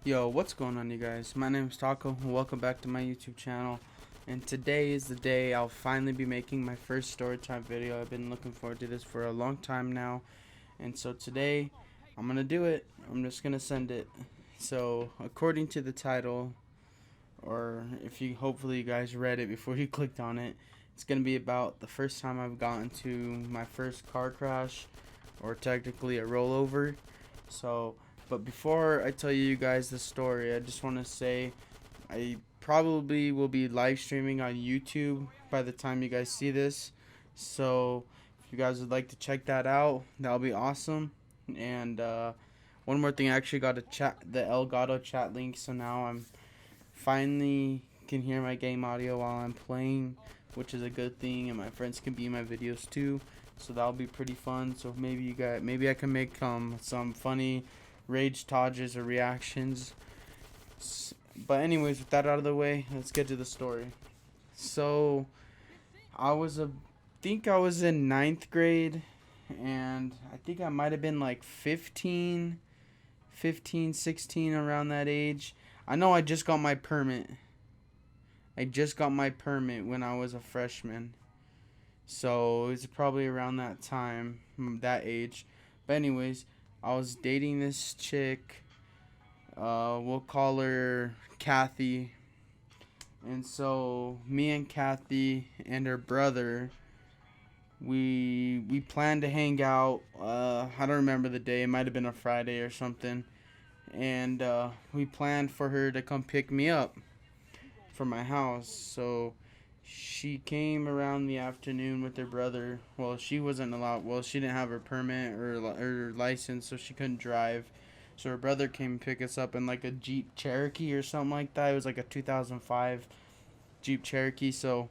Yo, what's going on, you guys? My name is Taco, and welcome back to my YouTube channel. And today is the day I'll finally be making my first storytime video. I've been looking forward to this for a long time now. And so today, I'm gonna do it. I'm just gonna send it. So, according to the title, or if you hopefully you guys read it before you clicked on it, it's gonna be about the first time I've gotten to my first car crash, or technically a rollover. So, but before I tell you guys the story, I just want to say I probably will be live streaming on YouTube by the time you guys see this. So, if you guys would like to check that out, that'll be awesome. And one more thing, I actually got the Elgato chat link, so now I'm finally can hear my game audio while I'm playing, which is a good thing, and my friends can be in my videos too. So that'll be pretty fun. So maybe I can make some funny rage dodges or reactions. But anyways, with that out of the way, let's get to the story. So I think I was in ninth grade, and I think I might have been like 15, 16, around that age. I know I just got my permit. I just got my permit when I was a freshman. So it was probably around that time, that age. But anyways, I was dating this chick. We'll call her Kathy. And so me and Kathy and her brother, we planned to hang out. I don't remember the day. It might have been a Friday or something. And we planned for her to come pick me up from my house. So she came around the afternoon with her brother. Well, she wasn't allowed. Well, she didn't have her permit or license, so she couldn't drive. So her brother came and pick us up in like a Jeep Cherokee or something like that. It was like a 2005 Jeep Cherokee. So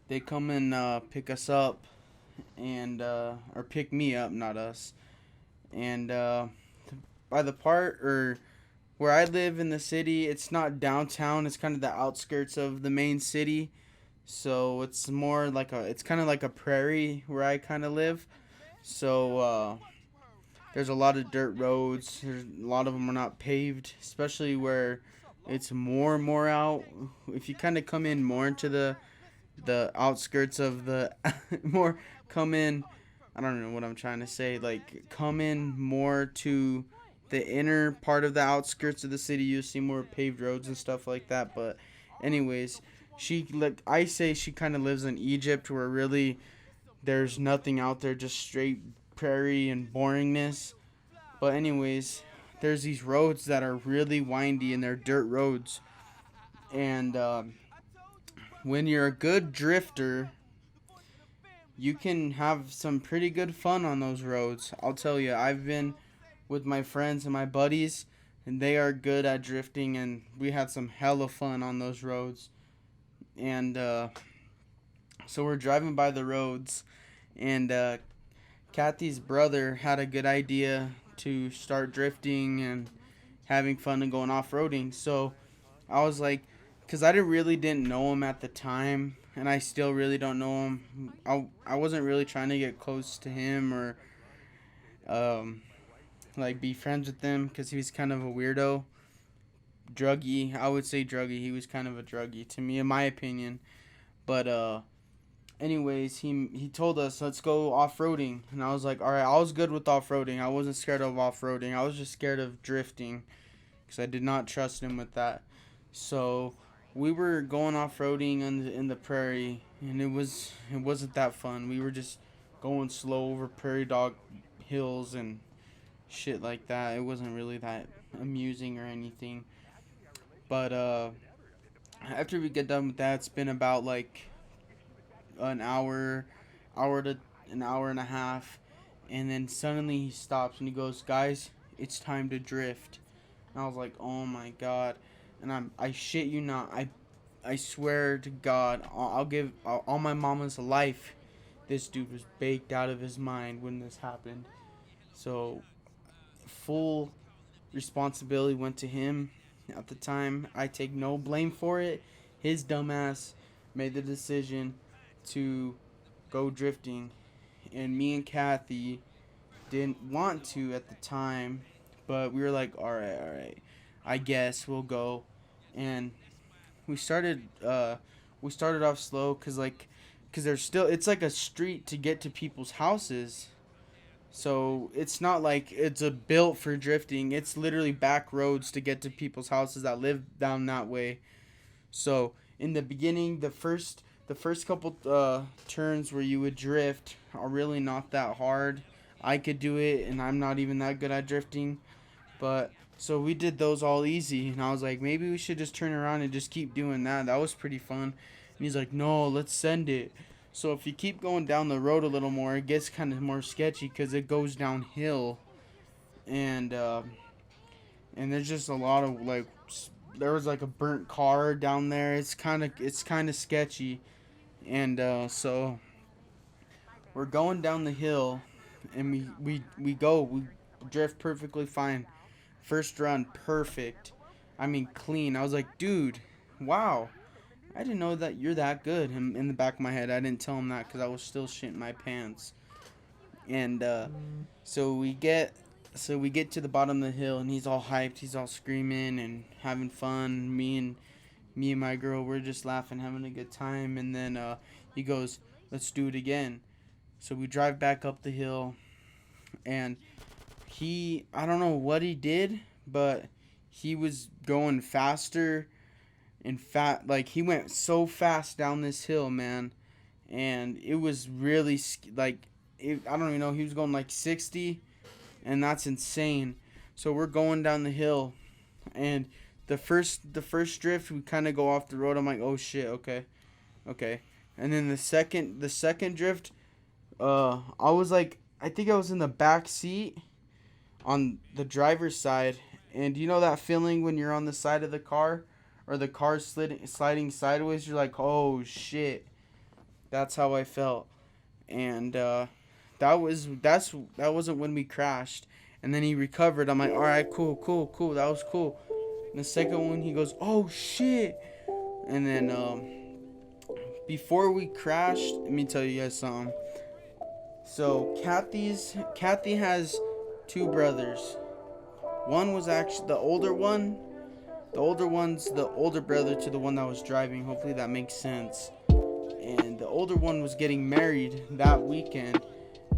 they come and pick us up and or pick me up, not us. And by the part or where I live in the city, it's not downtown. It's kind of the outskirts of the main city. So it's more like it's kind of like a prairie where I kind of live. So there's a lot of dirt roads. A lot of them are not paved, especially where it's more and more out. If you kind of come in more into the outskirts of the more come in, I don't know what I'm trying to say. Like come in more to the inner part of the outskirts of the city, you see more paved roads and stuff like that. But anyways, like I say, she kind of lives in Egypt, where really there's nothing out there, just straight prairie and boringness. But anyways, there's these roads that are really windy and they're dirt roads. And when you're a good drifter, you can have some pretty good fun on those roads. I'll tell you, I've been with my friends and my buddies, and they are good at drifting, and we had some hella fun on those roads. And so we're driving by the roads, and Kathy's brother had a good idea to start drifting and having fun and going off roading. So I was like, because I didn't know him at the time, and I still really don't know him. I wasn't really trying to get close to him or um, like be friends with him because he was kind of a weirdo, druggy. I would say druggy. He was kind of a druggy to me, in my opinion. But anyways, he told us let's go off roading, and I was like, all right. I was good with off roading. I wasn't scared of off roading. I was just scared of drifting because I did not trust him with that. So we were going off roading in the prairie, and it wasn't that fun. We were just going slow over prairie dog hills and shit like that. It wasn't really that amusing or anything. But after we get done with that, it's been about like an hour to an hour and a half, and then suddenly he stops and he goes, "Guys, it's time to drift." And I was like, "Oh my god!" And I shit you not, I swear to God, I'll give all my mama's life. This dude was baked out of his mind when this happened. So full responsibility went to him at the time. I take no blame for it. His dumbass made the decision to go drifting, and me and Kathy didn't want to at the time, but we were like, all right, all right. I guess we'll go. And we started we started off slow cuz there's still, it's like a street to get to people's houses. So it's not like it's a built for drifting. It's literally back roads to get to people's houses that live down that way. So in the beginning, the first couple turns where you would drift are really not that hard. I could do it, and I'm not even that good at drifting. But so we did those all easy, and I was like, maybe we should just turn around and just keep doing that. That was pretty fun. And he's like, no, let's send it. So if you keep going down the road a little more, it gets kind of more sketchy because it goes downhill, and and there's just a lot of like there was like a burnt car down there. It's kind of sketchy, and so we're going down the hill, and we drift perfectly fine. First run, perfect. I mean, clean. I was like, dude, wow. I didn't know that you're that good. In the back of my head, I didn't tell him that because I was still shitting my pants. And so we get so we get to the bottom of the hill, and he's all hyped. He's all screaming and having fun. Me and my girl, we're just laughing, having a good time. And then he goes, "Let's do it again." So we drive back up the hill, and I don't know what he did, but he was going faster and like he went so fast down this hill, man. And it was really I don't even know, he was going like 60, and that's insane. So we're going down the hill, and the first drift we kind of go off the road. I'm like, oh shit, okay. And then the second drift, I was like, I think I was in the back seat on the driver's side, and you know that feeling when you're on the side of the car, or the car sliding sideways. You're like, oh shit. That's how I felt. And that wasn't when we crashed. And then he recovered. I'm like, all right, cool. That was cool. And the second one, he goes, oh shit. And then before we crashed, let me tell you guys something. So Kathy has two brothers. One was actually the older one. The older one's the older brother to the one that was driving. Hopefully that makes sense. And the older one was getting married that weekend.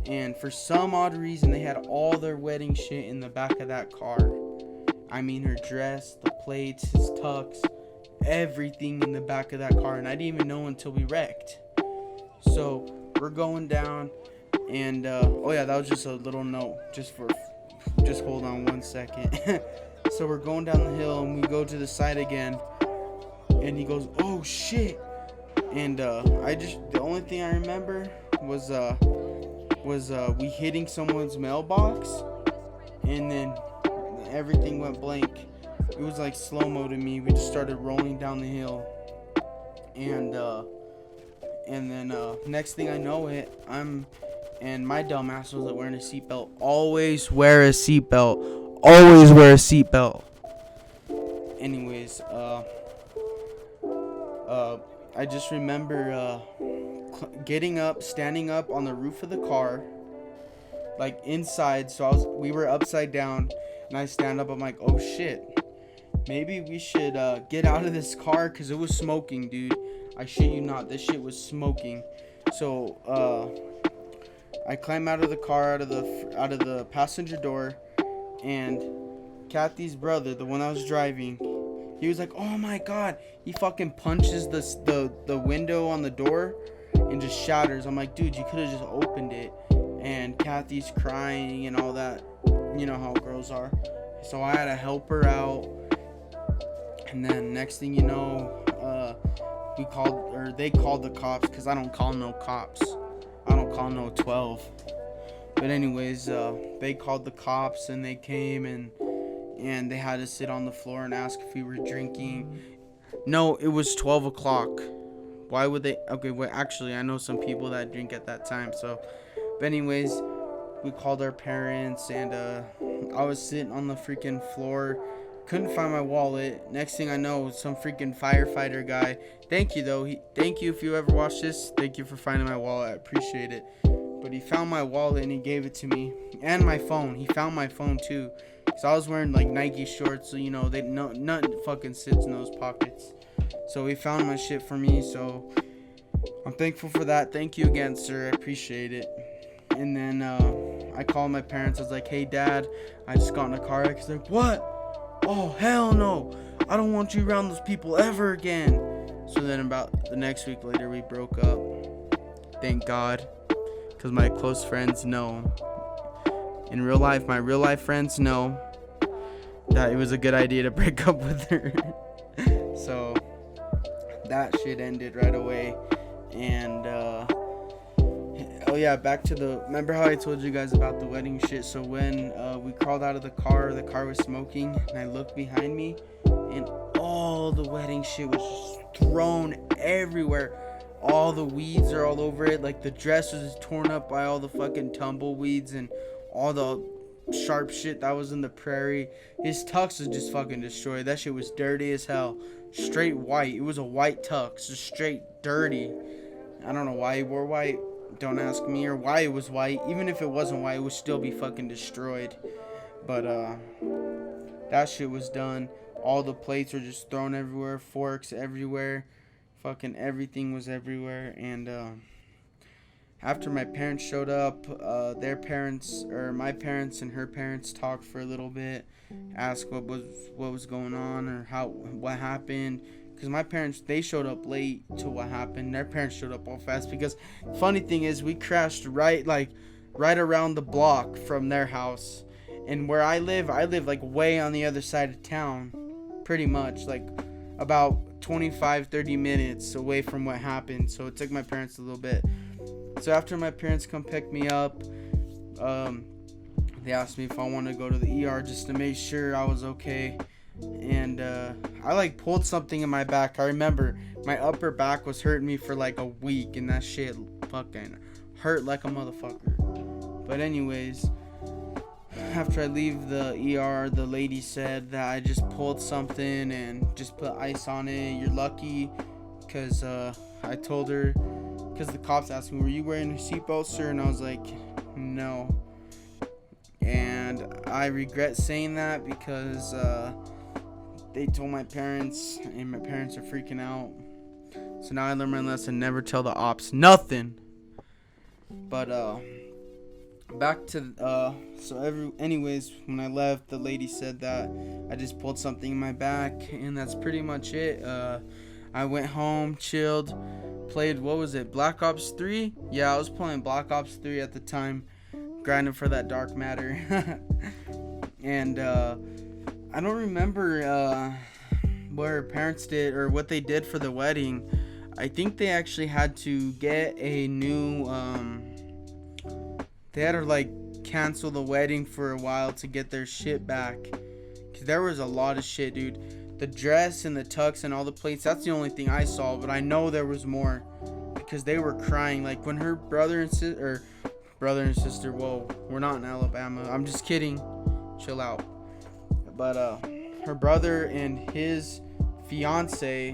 And for some odd reason, they had all their wedding shit in the back of that car. I mean, her dress, the plates, his tux, everything in the back of that car. And I didn't even know until we wrecked. So we're going down. And, oh yeah, that was just a little note. Just hold on 1 second. So we're going down the hill, and we go to the side again, and he goes, oh shit. And the only thing I remember was we hitting someone's mailbox, and then everything went blank. It was like slow-mo to me. We just started rolling down the hill, and then next thing I know and my dumbass wasn't wearing a seatbelt. Always wear a seatbelt. Always wear a seatbelt. Anyways, I just remember standing up on the roof of the car, like inside. So we were upside down, and I stand up. I'm like, oh shit, maybe we should get out of this car, because it was smoking, dude. I shit you not, this shit was smoking. So I climb out of the car, out of the passenger door. And Kathy's brother, the one I was driving, he was like, oh my god. He fucking punches the window on the door and just shatters. I'm like, dude, you could have just opened it. And Kathy's crying and all that. You know how girls are. So I had to help her out. And then next thing you know, they called the cops, because I don't call no cops. I don't call no 12. But anyways, they called the cops, and they came, and they had to sit on the floor and ask if we were drinking. No, it was 12 o'clock. Why would they? Okay, well, actually, I know some people that drink at that time. So, but anyways, we called our parents, and I was sitting on the freaking floor. Couldn't find my wallet. Next thing I know, some freaking firefighter guy. Thank you, though. Thank you if you ever watch this. Thank you for finding my wallet. I appreciate it. but he found my wallet and he gave it to me, and my phone. He found my phone too, cause I was wearing like Nike shorts, so you know nothing fucking sits in those pockets. So he found my shit for me, so I'm thankful for that. Thank you again, sir. I appreciate it. And then I called my parents. I was like, hey, Dad, I just got in a car wreck. He's like, what? Oh, hell no. I don't want you around those people ever again. So then about the next week later, we broke up. Thank God. Because my close friends know. In real life, my real life friends know that it was a good idea to break up with her. So that shit ended right away. And oh yeah, back to remember how I told you guys about the wedding shit? So when we crawled out of the car was smoking, and I looked behind me, and all the wedding shit was just thrown everywhere. All the weeds are all over it. Like the dress was torn up by all the fucking tumbleweeds and all the sharp shit that was in the prairie. His tux was just fucking destroyed. That shit was dirty as hell. Straight white. It was a white tux, just straight dirty. I don't know why he wore white. Don't ask me, or why it was white. Even if it wasn't white, it would still be fucking destroyed. But that shit was done. All the plates were just thrown everywhere, forks everywhere, fucking everything was everywhere. And after my parents showed up, their parents, or my parents and her parents, talked for a little bit, asked what was going on, or what happened. Because my parents, they showed up late to what happened. Their parents showed up all fast. Because funny thing is, we crashed right around the block from their house. And where I live like way on the other side of town. Pretty much, like about 25-30 minutes away from what happened. So it took my parents a little bit. So after my parents come pick me up, they asked me if I want to go to the ER just to make sure I was okay. And I like pulled something in my back. I remember my upper back was hurting me for like a week, and that shit fucking hurt like a motherfucker. But anyways, after I leave the ER, the lady said that I just pulled something and just put ice on it. You're lucky, because I told her, because the cops asked me, were you wearing a seatbelt, sir? And I was like, no. And I regret saying that, because they told my parents, and my parents are freaking out. So now I learned my lesson: never tell the ops nothing. But back to anyways, when I left, the lady said that I just pulled something in my back, and that's pretty much it. I went home, chilled, played, what was it, Black Ops 3? Yeah, I was playing Black Ops 3 at the time, grinding for that dark matter. And I don't remember what her parents did or what they did for the wedding. I think they actually had to get a new they had to like cancel the wedding for a while to get their shit back, because there was a lot of shit, dude. The dress and the tux and all the plates, that's the only thing I saw, but I know there was more, because they were crying. Like when her brother and sister, whoa, we're not in Alabama, I'm just kidding, chill out. But her brother and his fiance,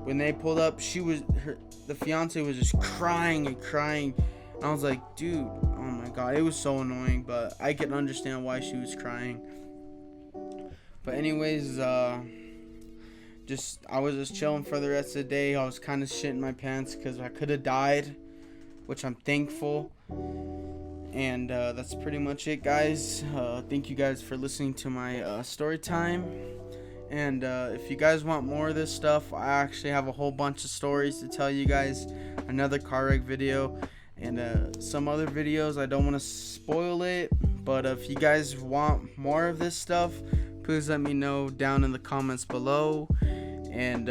when they pulled up, the fiance was just crying and crying. And I was like, dude, oh my god, it was so annoying, but I can understand why she was crying. But anyways, I was just chilling for the rest of the day. I was kind of shitting my pants because I could have died, which I'm thankful. And that's pretty much it, guys. Thank you guys for listening to my story time. And if you guys want more of this stuff, I actually have a whole bunch of stories to tell you guys. Another car wreck video and some other videos. I don't want to spoil it, but if you guys want more of this stuff, please let me know down in the comments below. And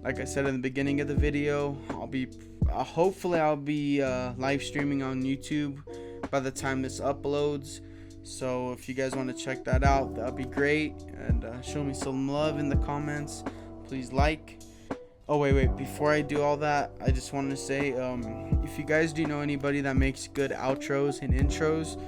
like I said in the beginning of the video, hopefully I'll be live streaming on YouTube by the time this uploads. So if you guys want to check that out, that'd be great. And show me some love in the comments. Please like. Oh wait, before I do all that, I just wanted to say, if you guys do know anybody that makes good outros and intros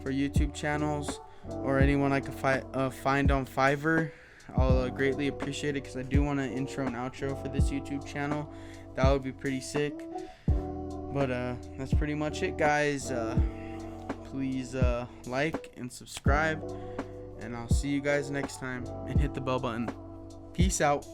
for YouTube channels, or anyone I could find on Fiverr, I'll greatly appreciate it, because I do want an intro and outro for this YouTube channel. That would be pretty sick. But that's pretty much it, guys. Please like and subscribe, and I'll see you guys next time, and hit the bell button. Peace out.